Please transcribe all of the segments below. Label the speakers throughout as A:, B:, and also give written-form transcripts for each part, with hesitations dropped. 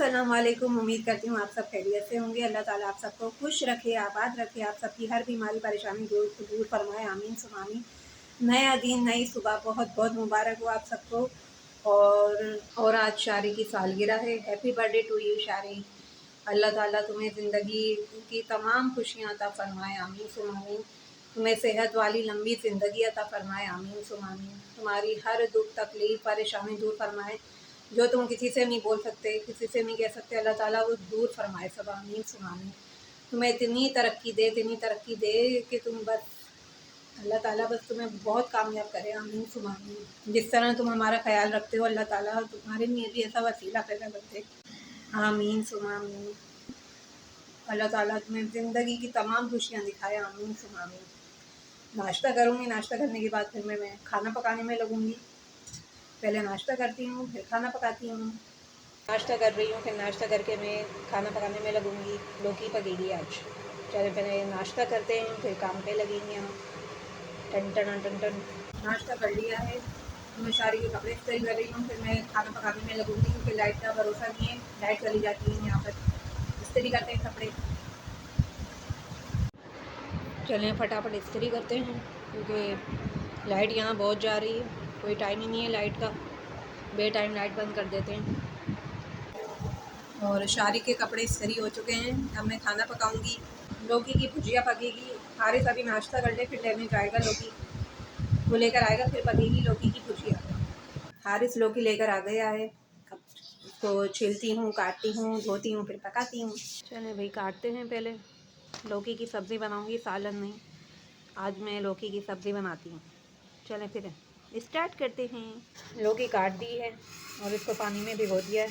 A: अस्सलाम वालेकुम। उम्मीद करती हूँ आप सब खैरियत से होंगे। अल्लाह ताला आप सबको खुश रखे, आबाद रखे, आप सबकी हर बीमारी परेशानी दूर फरमाए। आमीन सुम आमीन। नया दिन, नई सुबह बहुत बहुत मुबारक हो आप सबको। और आज शारी की सालगिरह है। हैप्पी बर्थडे टू यू शारी। अल्लाह ताला तुम्हें ज़िंदगी की तमाम खुशियाँ अता फ़रमाए। आमीन सुम आमीन। तुम्हें सेहत वाली लंबी ज़िंदगी अता फ़रमाए। आमीन सुम आमीन। तुम्हारी हर दुख तकलीफ़ परेशानी दूर फरमाए। जो तुम किसी से नहीं बोल सकते, किसी से नहीं कह सकते, अल्लाह ताला वो दूर फरमाए सब। आमीन सुम आमीन। तुम्हें इतनी तरक्की दे कि तुम बस अल्लाह ताला बस तुम्हें बहुत कामयाब करे। आमीन सुम आमीन। जिस तरह तुम हमारा ख्याल रखते हो, अल्लाह ताला तुम्हारे लिए भी ऐसा वसीला पैदा कर दे। आमीन सुम आमीन। अल्लाह ताला तुम्हें ज़िंदगी की तमाम खुशियाँ दिखाए। आमीन सुम आमीन। नाश्ता करूँगी, नाश्ता करने के बाद फिर मैं खाना पकाने में लगूँगी। पहले नाश्ता करती हूँ, फिर खाना पकाती हूँ। नाश्ता कर रही हूँ, फिर नाश्ता करके मैं खाना पकाने में लगूँगी। लौकी पकेगी आज। चलो पहले नाश्ता करते हैं, फिर काम पे लगेंगे हम। टन टन टन टन। नाश्ता कर लिया है, तो मैं सारी के कपड़े इस्त्री कर रही हूँ। फिर मैं खाना पकाने में लगूँगी, क्योंकि लाइट का भरोसा नहीं है। लाइट चली जाती है यहाँ पर। इस्त्री करते हैं कपड़े। चलें फटाफट इस्त्री करते हैं, क्योंकि लाइट यहाँ बहुत जा रही है। कोई टाइम ही नहीं है लाइट का। बे टाइम लाइट बंद कर देते हैं। और शारी के कपड़े इस्त्री हो चुके हैं। अब मैं खाना पकाऊंगी। लौकी की भुजिया पकेगी। हारिस अभी नाश्ता कर ले, फिर लेने जाएगा लौकी। वो लेकर आएगा, फिर पकेगी लौकी की भुजिया। हारिस लौकी लेकर आ गया है। अब उसको छीलती हूँ, काटती हूँ, धोती हूँ, फिर पकाती हूँ। चलें भाई, काटते हैं पहले। लौकी की सब्ज़ी बनाऊँगी, सालन नहीं। आज मैं लौकी की सब्ज़ी बनाती हूँ। चलें फिर स्टार्ट करते हैं। लौकी काट दी है और इसको पानी में भिगो दिया है।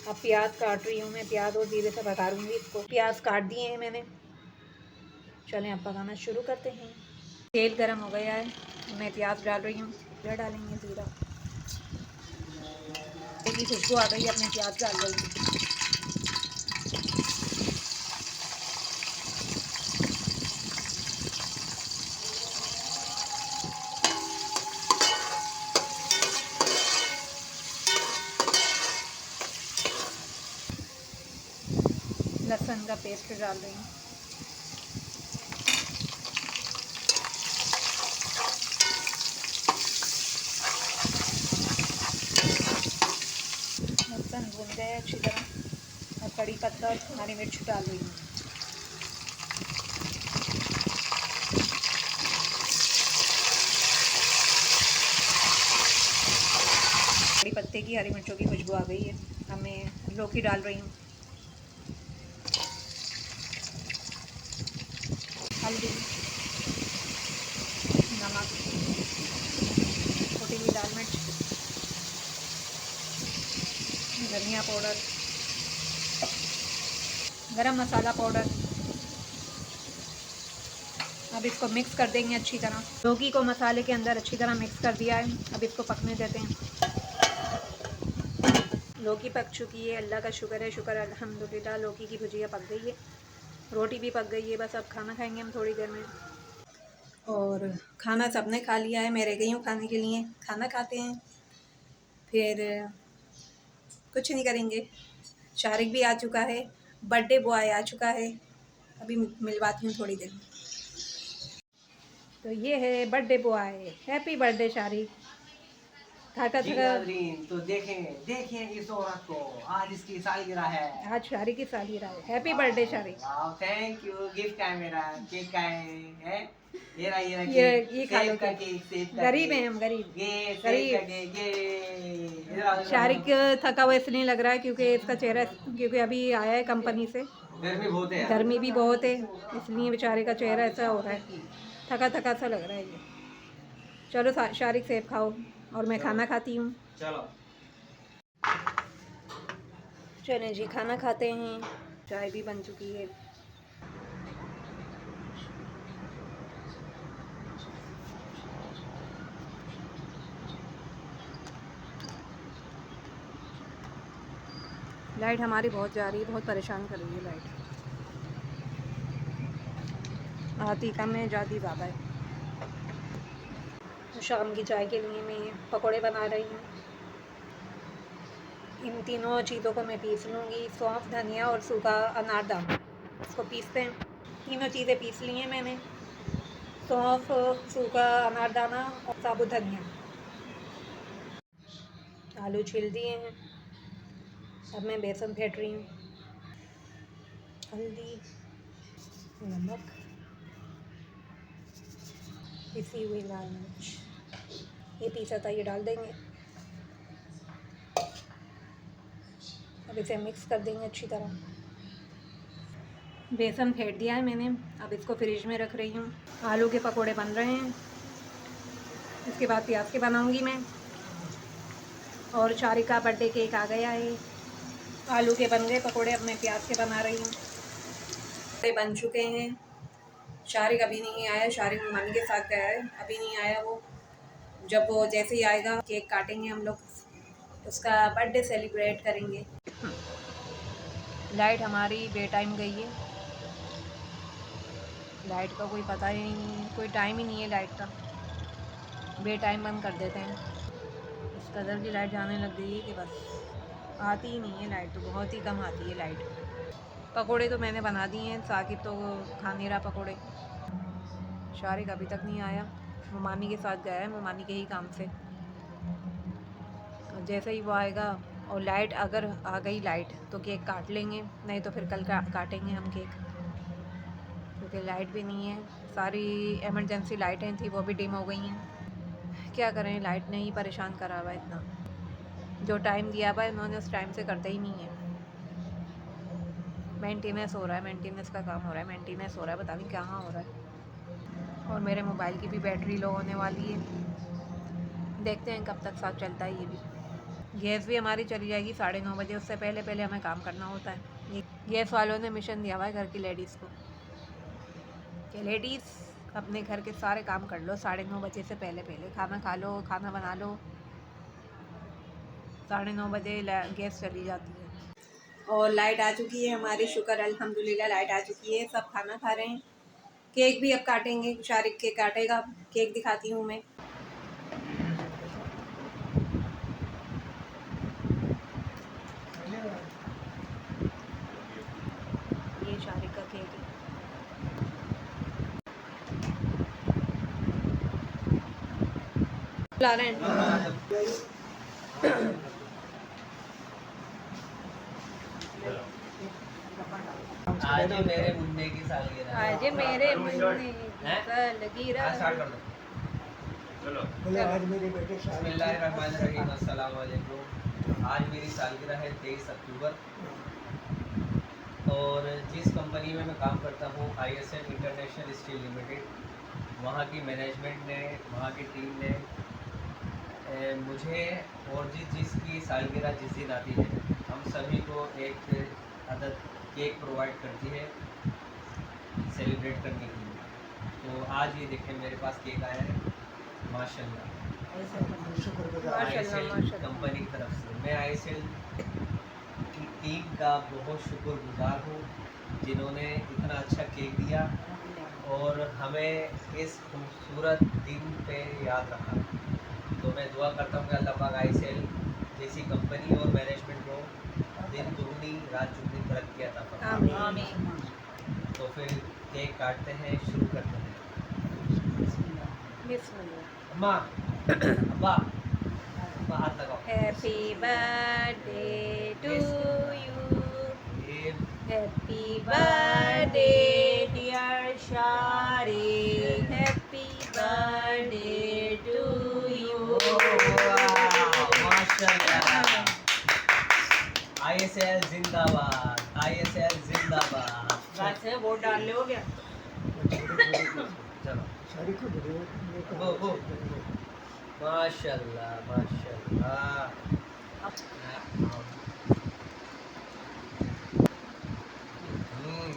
A: अब प्याज काट रही हूँ मैं। प्याज और जीरे से पकाऊंगी इसको। प्याज काट दिए हैं मैंने। चलें अब पकाना शुरू करते हैं। तेल गरम हो गया है, मैं प्याज डाल रही हूँ। जीरा डालेंगे, जीरा की खुशबू आ गई, अपने प्याज डाल रही हूँ। लहसुन का पेस्ट डाल रही हूँ। लहसुन भून गए अच्छी तरह। और कड़ी पत्ता और हरी मिर्च डाल रही हूँ। कड़ी पत्ते की, हरी मिर्चों की खुशबू आ गई है। अब मैं लौकी डाल रही हूँ। हल्दी, नमक, कुटी हुई लाल मिर्च, धनिया पाउडर, गरम मसाला पाउडर। अब इसको मिक्स कर देंगे अच्छी तरह। लौकी को मसाले के अंदर अच्छी तरह मिक्स कर दिया है। अब इसको पकने देते हैं। लौकी पक चुकी है, अल्लाह का शुक्र है, शुक्र अल्हम्दुलिल्लाह। लौकी की भुजिया पक गई है, रोटी भी पक गई है। बस अब खाना खाएंगे हम थोड़ी देर में। और खाना सबने खा लिया है, मैं रह गई हूँ खाने के लिए। खाना खाते हैं, फिर कुछ नहीं करेंगे। शारिक भी आ चुका है, बर्थडे बॉय आ चुका है। अभी मिलवाती हूँ थोड़ी देर में। तो ये है birthday boy. Happy birthday Shariq. थका
B: तो देखें इस औरत को, आज इसकी सालगिरह है।
A: आज शारिक की सालगिरह है। Happy birthday Shariq.
B: Thank you. Gift है मेरा, केक का है? ये रहा
A: ये खा लो
B: सेब का
A: केक।
B: केक, सेब का
A: गरीब हैं
B: केक।
A: हम, गरीब
B: ये सेब का
A: गरीब।
B: केक, ये इधर आओ, इधर आओ।
A: शारिक थका हुआ इसलिए लग रहा है क्योंकि इसका चेहरा, क्योंकि अभी आया है कंपनी से।
B: गर्मी बहुत है यार।
A: गर्मी भी बहुत है, इसलिए बेचारे का चेहरा ऐसा हो रहा है। थका थका सा लग रहा है ये। चलो शारिक सेब खाओ और मैं खाना खाती हूँ।
B: चलो
A: चलें जी, खाना खाते हैं। चाय भी बन चुकी है। लाइट हमारी बहुत जा रही है, बहुत परेशान कर रही है लाइट। आती कम है, जाती ज़्यादा है। तो शाम की चाय के लिए मैं पकोड़े बना रही हूँ। इन तीनों चीज़ों को मैं पीस लूँगी, सौंफ, धनिया और सूखा अनारदाना। इसको पीसते हैं। तीनों चीज़ें पीस ली हैं मैंने, सौंफ, सूखा अनारदाना और साबुत धनिया। आलू छील दिए हैं। अब मैं बेसन फेंट रही हूँ। हल्दी, नमक, पिसी हुई लाल मिर्च, ये पीसा था ये डाल देंगे। अब इसे मिक्स कर देंगे अच्छी तरह। बेसन फेंट दिया है मैंने, अब इसको फ्रिज में रख रही हूँ। आलू के पकोड़े बन रहे हैं, इसके बाद प्याज के बनाऊंगी मैं। और शारिक का बर्थडे केक आ गया है। आलू के बन गए पकोड़े, अब मैं प्याज के बना रही हूँ। ये बन चुके हैं। शारिक अभी नहीं आया, शारिक मम्मी के साथ गया है, अभी नहीं आया वो। जब वो जैसे ही आएगा केक काटेंगे हम लोग, उसका बर्थडे सेलिब्रेट करेंगे। लाइट हमारी बेटाइम गई है। लाइट का कोई पता ही नहीं, कोई टाइम ही नहीं है लाइट का। बेटाइम बंद कर देते हैं। इस कदर की लाइट जाने लग गई है कि बस आती ही नहीं है लाइट, तो बहुत ही कम आती है लाइट। पकोड़े तो मैंने बना दिए हैं, साकिब तो खा नहीं रहा पकोड़े। शारिक अभी तक नहीं आया, ममानी के साथ गया है, ममानी के ही काम से। जैसे ही वो आएगा और लाइट अगर आ गई लाइट तो केक काट लेंगे, नहीं तो फिर कल काटेंगे हम केक, क्योंकि लाइट भी नहीं है। सारी इमरजेंसी लाइटें थी वो भी डिम हो गई हैं। क्या करें, लाइट ने ही परेशान करा हुआ है इतना। जो टाइम दिया हुआ है उन्होंने उस टाइम से करते ही नहीं है। मेंटेनेंस हो रहा है, मेंटेनेंस का काम हो रहा है, मेंटेनेंस हो रहा है, पता नहीं कहाँ हो रहा है। और मेरे मोबाइल की भी बैटरी लो होने वाली है, देखते हैं कब तक साथ चलता है ये भी। गैस भी हमारी चली जाएगी 9:30 बजे, उससे पहले पहले हमें काम करना होता है। ये गैस वालों ने मिशन दिया हुआ है घर की लेडीज़ को कि लेडीज़ अपने घर के सारे काम कर लो 9:30 बजे से पहले पहले। खाना खा लो, खाना बना लो, 9:30 बजे गैस चली जाती है। और लाइट आ चुकी है हमारी, शुक्र अल्हम्दुलिल्लाह लाइट आ चुकी है। सब खाना खा रहे हैं। केक भी अब काटेंगे, शारिक केक काटेगा। केक दिखाती हूँ मैं। ये शारिक का केक है। ला रहे हैं।
B: आज मेरे मुन्ने की सालगिरह।
A: आज मेरे मुन्ने की सालगिरह।
B: स्टार्ट कर दो।
C: बोले आज मेरे बेटे
B: बिस्मिल्लाहिर्रहमानिर्रहीम, अस्सलाम वालेकुम। आज मेरी सालगिरह है 23 अक्टूबर। और जिस कंपनी में मैं काम करता हूँ, ISL इंटरनेशनल स्टील लिमिटेड, वहाँ की मैनेजमेंट ने, वहाँ की टीम ने मुझे और जिसकी सालगिरह जिस दिन आती है, हम सभी को एक अदद केक प्रोवाइड करती है सेलिब्रेट करने के लिए। तो आज ये देखें मेरे पास केक आया है, माशाल्लाह ISL कंपनी की तरफ से। मैं ISL की टीम का बहुत शुक्रगुजार हूँ जिन्होंने इतना अच्छा केक दिया और हमें इस खूबसूरत दिन पे याद रखा। तो मैं दुआ करता हूँ कि अल्लाह पाक ISL जैसी कंपनी और मैनेजमेंट को दिन दुगनी रात चुगनी तरक्की अता फरमाए।
A: आमीन।
B: तो फिर केक काटते हैं, शुरू करते हैं।
A: बिस्मिल्लाह।
B: अम्मा अब्बा अब्बा हाथ लगाओ।
A: हैप्पी बर्थडे टू यू,
B: ये
A: happy birthday dear Shariq, happy birthday to you.
B: माशाल्लाह। ISL जिंदाबाद, ISL जिंदाबाद।
A: वैसे वोट डाल ले, हो गया।
B: चलो वो माशाल्लाह माशाल्लाह।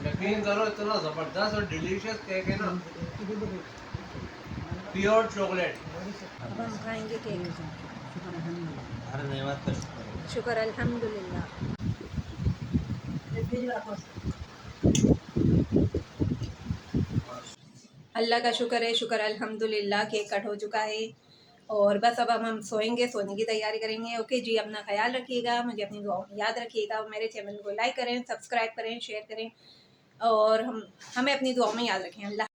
B: यकीन करो इतना जबरदस्त और डिलीशियस केक है ना, प्योर चॉकलेट।
A: अब हम खाएंगे केक।
B: हर नेमत का शुक्र है।
A: शुक्र अल्हम्दुलिल्लाह। अल्लाह का शुक्र है, शुक्र अल्हम्दुलिल्लाह। केक कट हो चुका है और बस अब हम सोएंगे, सोने की तैयारी करेंगे। ओके जी, अपना ख्याल रखिएगा, मुझे अपनी दुआओं में याद रखिएगा और मेरे चैनल को लाइक करें, सब्सक्राइब करें, शेयर करें और हमें अपनी दुआओं में याद रखें। अल्लाह